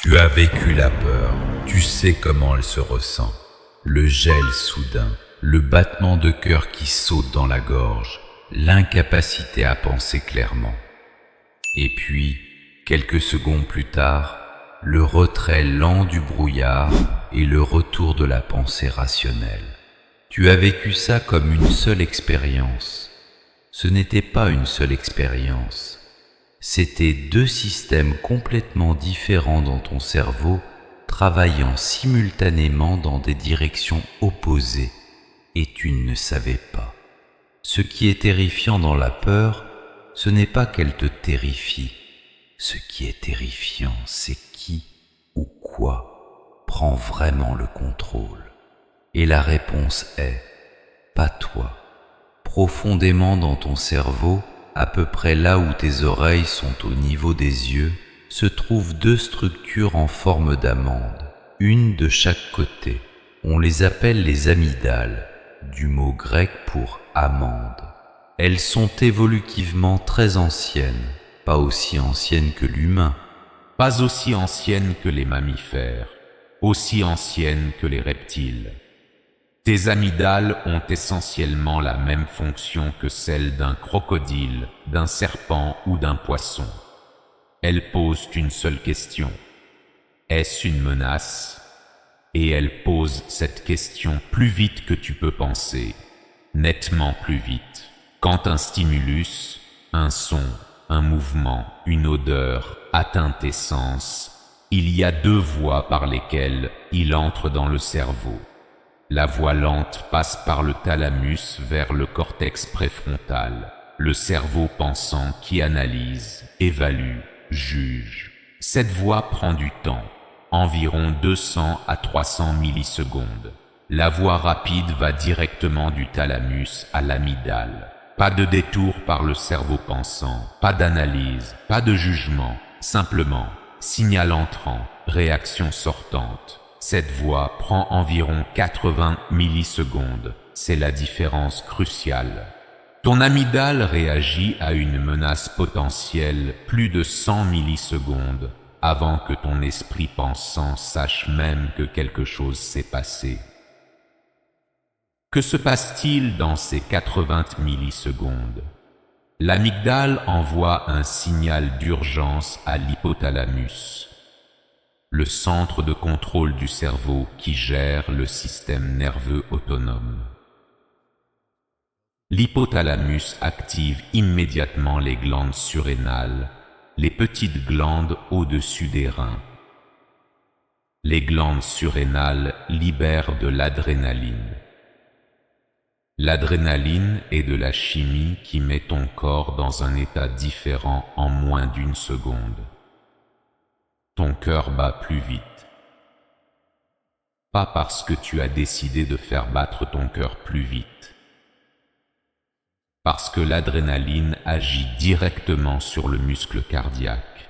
Tu as vécu la peur, tu sais comment elle se ressent. Le gel soudain, le battement de cœur qui saute dans la gorge, l'incapacité à penser clairement. Et puis, quelques secondes plus tard, le retrait lent du brouillard et le retour de la pensée rationnelle. Tu as vécu ça comme une seule expérience. Ce n'était pas une seule expérience. C'étaient deux systèmes complètement différents dans ton cerveau, travaillant simultanément dans des directions opposées, et tu ne le savais pas. Ce qui est terrifiant dans la peur, ce n'est pas qu'elle te terrifie. Ce qui est terrifiant, c'est qui ou quoi prend vraiment le contrôle. Et la réponse est pas toi. Profondément dans ton cerveau, à peu près là où tes oreilles sont au niveau des yeux, se trouvent deux structures en forme d'amande, une de chaque côté. On les appelle les amygdales, du mot grec pour amande. Elles sont évolutivement très anciennes, pas aussi anciennes que l'humain, Pas aussi anciennes que les mammifères, aussi anciennes que les reptiles. Tes amygdales ont essentiellement la même fonction que celle d'un crocodile, d'un serpent ou d'un poisson. Elles posent une seule question. Est-ce une menace? Et elles posent cette question plus vite que tu peux penser, nettement plus vite. Quand un stimulus, un son, un mouvement, une odeur atteint tes sens, il y a deux voies par lesquelles il entre dans le cerveau. La voie lente passe par le thalamus vers le cortex préfrontal, le cerveau pensant qui analyse, évalue, juge. Cette voie prend du temps, environ 200 à 300 millisecondes. La voie rapide va directement du thalamus à l'amygdale. Pas de détour par le cerveau pensant, pas d'analyse, pas de jugement, simplement signal entrant, réaction sortante. Cette voie prend environ 80 millisecondes. C'est la différence cruciale. Ton amygdale réagit à une menace potentielle plus de 100 millisecondes avant que ton esprit pensant sache même que quelque chose s'est passé. Que se passe-t-il dans ces 80 millisecondes? L'amygdale envoie un signal d'urgence à l'hypothalamus, le centre de contrôle du cerveau qui gère le système nerveux autonome. L'hypothalamus active immédiatement les glandes surrénales, les petites glandes au-dessus des reins. Les glandes surrénales libèrent de l'adrénaline. L'adrénaline est de la chimie qui met ton corps dans un état différent en moins d'une seconde. Ton cœur bat plus vite. Pas parce que tu as décidé de faire battre ton cœur plus vite. Parce que l'adrénaline agit directement sur le muscle cardiaque.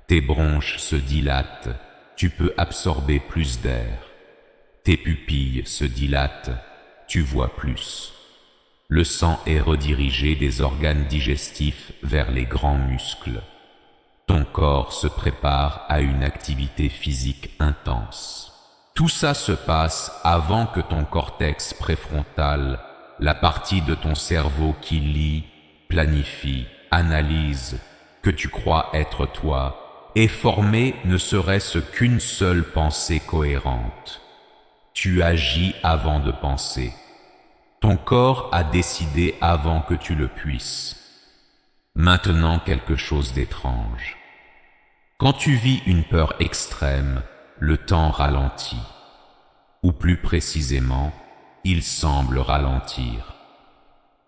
Tes bronches se dilatent, tu peux absorber plus d'air. Tes pupilles se dilatent, tu vois plus. Le sang est redirigé des organes digestifs vers les grands muscles. Ton corps se prépare à une activité physique intense. Tout ça se passe avant que ton cortex préfrontal, la partie de ton cerveau qui lit, planifie, analyse, que tu crois être toi, ait formé ne serait-ce qu'une seule pensée cohérente. Tu agis avant de penser. Ton corps a décidé avant que tu le puisses. Maintenant quelque chose d'étrange. Quand tu vis une peur extrême, le temps ralentit. Ou plus précisément, il semble ralentir.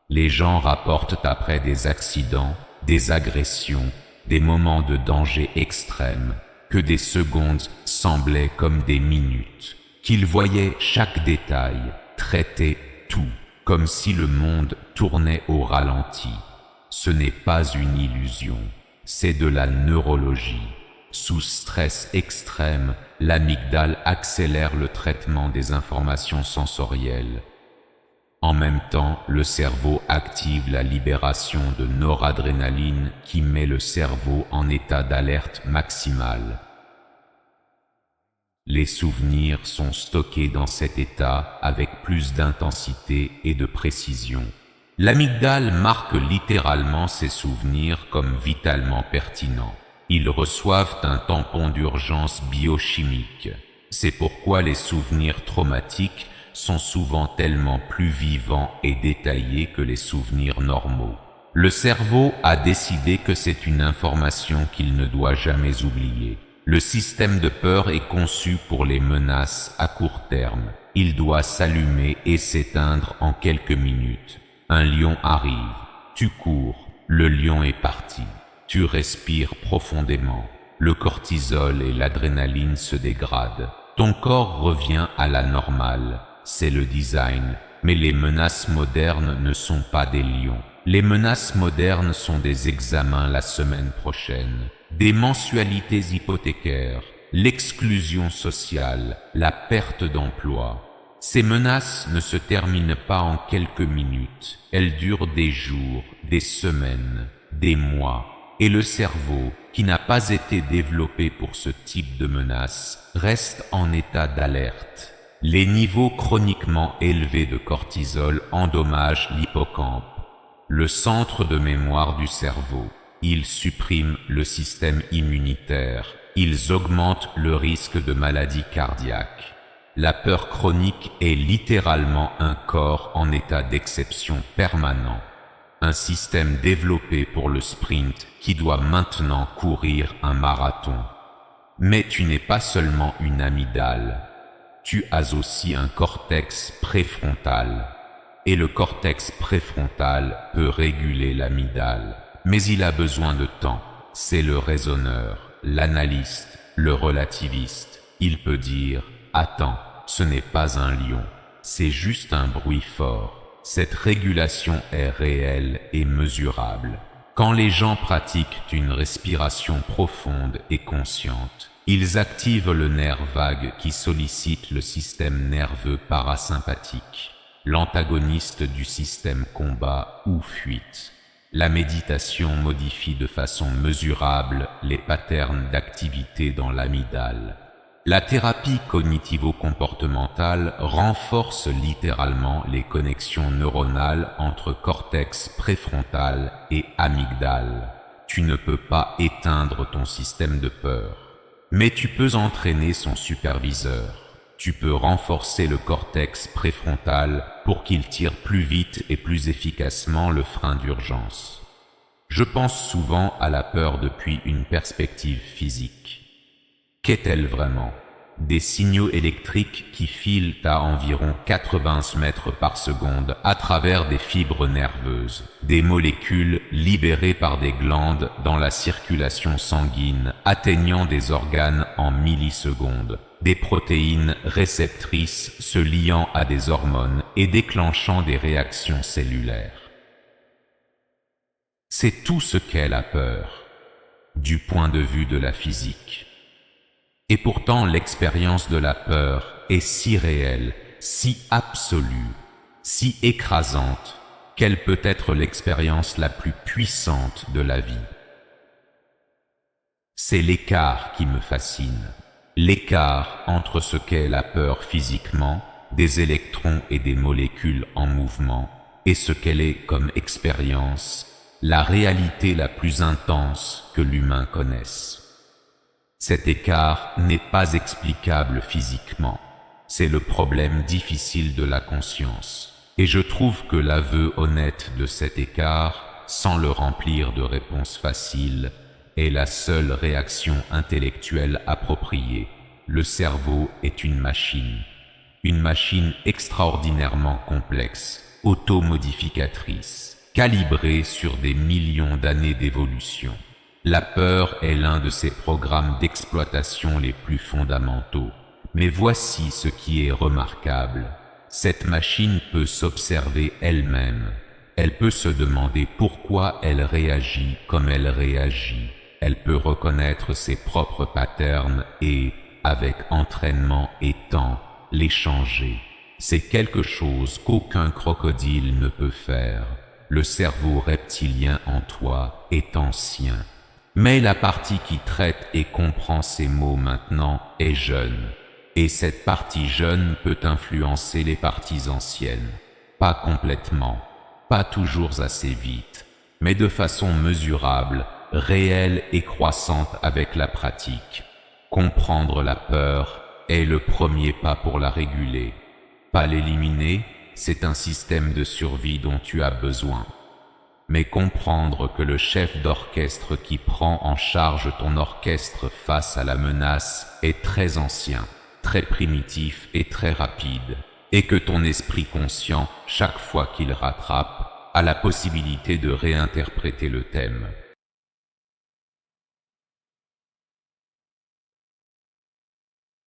Les gens rapportent après des accidents, des agressions, des moments de danger extrême, que des secondes semblaient comme des minutes, qu'ils voyaient chaque détail, traitaient tout, comme si le monde tournait au ralenti. Ce n'est pas une illusion, c'est de la neurologie. Sous stress extrême, l'amygdale accélère le traitement des informations sensorielles. En même temps, le cerveau active la libération de noradrénaline qui met le cerveau en état d'alerte maximale. Les souvenirs sont stockés dans cet état avec plus d'intensité et de précision. L'amygdale marque littéralement ces souvenirs comme vitalement pertinents. Ils reçoivent un tampon d'urgence biochimique. C'est pourquoi les souvenirs traumatiques sont souvent tellement plus vivants et détaillés que les souvenirs normaux. Le cerveau a décidé que c'est une information qu'il ne doit jamais oublier. Le système de peur est conçu pour les menaces à court terme. Il doit s'allumer et s'éteindre en quelques minutes. Un lion arrive, tu cours, le lion est parti. Tu respires profondément. Le cortisol et l'adrénaline se dégradent. Ton corps revient à la normale. C'est le design. Mais les menaces modernes ne sont pas des lions. Les menaces modernes sont des examens la semaine prochaine, des mensualités hypothécaires, l'exclusion sociale, la perte d'emploi. Ces menaces ne se terminent pas en quelques minutes. Elles durent des jours, des semaines, des mois. Et le cerveau, qui n'a pas été développé pour ce type de menace, reste en état d'alerte. Les niveaux chroniquement élevés de cortisol endommagent l'hippocampe, le centre de mémoire du cerveau. Ils suppriment le système immunitaire. Ils augmentent le risque de maladie cardiaque. La peur chronique est littéralement un corps en état d'exception permanent. Un système développé pour le sprint qui doit maintenant courir un marathon. Mais tu n'es pas seulement une amygdale. Tu as aussi un cortex préfrontal. Et le cortex préfrontal peut réguler l'amygdale. Mais il a besoin de temps. C'est le raisonneur, l'analyste, le relativiste. Il peut dire « Attends, ce n'est pas un lion, c'est juste un bruit fort. » Cette régulation est réelle et mesurable. Quand les gens pratiquent une respiration profonde et consciente, ils activent le nerf vague qui sollicite le système nerveux parasympathique, l'antagoniste du système combat ou fuite. La méditation modifie de façon mesurable les patterns d'activité dans l'amygdale. La thérapie cognitivo-comportementale renforce littéralement les connexions neuronales entre cortex préfrontal et amygdale. Tu ne peux pas éteindre ton système de peur, mais tu peux entraîner son superviseur. Tu peux renforcer le cortex préfrontal pour qu'il tire plus vite et plus efficacement le frein d'urgence. Je pense souvent à la peur depuis une perspective physique. Qu'est-elle vraiment? Des signaux électriques qui filent à environ 80 mètres par seconde à travers des fibres nerveuses, des molécules libérées par des glandes dans la circulation sanguine atteignant des organes en millisecondes, des protéines réceptrices se liant à des hormones et déclenchant des réactions cellulaires. C'est tout ce qu'est la peur, du point de vue de la physique. Et pourtant l'expérience de la peur est si réelle, si absolue, si écrasante, qu'elle peut être l'expérience la plus puissante de la vie. C'est l'écart qui me fascine, l'écart entre ce qu'est la peur physiquement, des électrons et des molécules en mouvement, et ce qu'elle est comme expérience, la réalité la plus intense que l'humain connaisse. Cet écart n'est pas explicable physiquement. C'est le problème difficile de la conscience. Et je trouve que l'aveu honnête de cet écart, sans le remplir de réponses faciles, est la seule réaction intellectuelle appropriée. Le cerveau est une machine extraordinairement complexe, automodificatrice, calibrée sur des millions d'années d'évolution. La peur est l'un de ces programmes d'exploitation les plus fondamentaux. Mais voici ce qui est remarquable. Cette machine peut s'observer elle-même. Elle peut se demander pourquoi elle réagit comme elle réagit. Elle peut reconnaître ses propres patterns et, avec entraînement et temps, les changer. C'est quelque chose qu'aucun crocodile ne peut faire. Le cerveau reptilien en toi est ancien. Mais la partie qui traite et comprend ces mots maintenant est jeune. Et cette partie jeune peut influencer les parties anciennes. Pas complètement, pas toujours assez vite, mais de façon mesurable, réelle et croissante avec la pratique. Comprendre la peur est le premier pas pour la réguler. Pas l'éliminer, c'est un système de survie dont tu as besoin. Mais comprendre que le chef d'orchestre qui prend en charge ton orchestre face à la menace est très ancien, très primitif et très rapide, et que ton esprit conscient, chaque fois qu'il rattrape, a la possibilité de réinterpréter le thème.